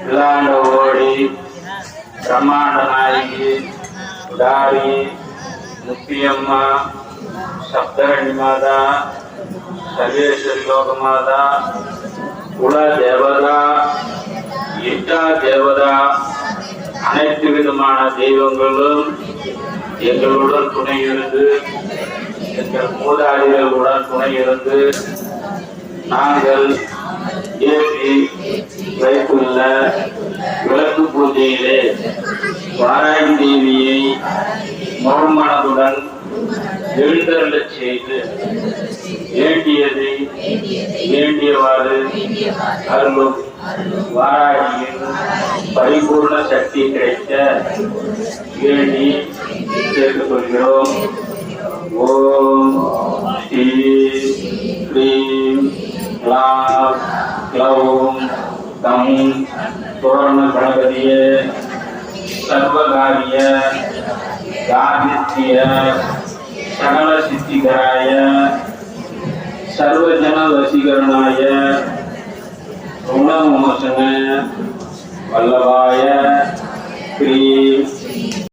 இல்லாண்ட ஓடி பிரம்மாண்ட நாயகி உடாரி முத்தியம்மா சப்தரணி மாதா சர்வேஸ்வரி லோகமாதா குல தேவதா இஷ்டா தேவதா அனைத்து விதமான தெய்வங்களும் எங்களுடன் துணை இருந்து எங்கள் மூதாதிகளுடன் துணை இருந்து நாங்கள் ஏற்றி வைத்துள்ள விளக்கு பூஜையிலே வாராகி தேவியை முழுமனதுடன் எழுந்தருளச் செய்து வேண்டியதை வேண்டியவாறு அருளும் வாராகியின் பரிபூர்ண சக்தி கிடைக்க வேண்டி கேட்டுக் கொள்கிறோம். ஓம் ஸ்ரீ க்ரீம் க்ளாம் க்ளௌம் கம் தோரண கணபதியே சர்வகாரிய காரித்ய சகல சித்திகராய சர்வஜன வசீகரணாய ருணமோசன வல்லபாய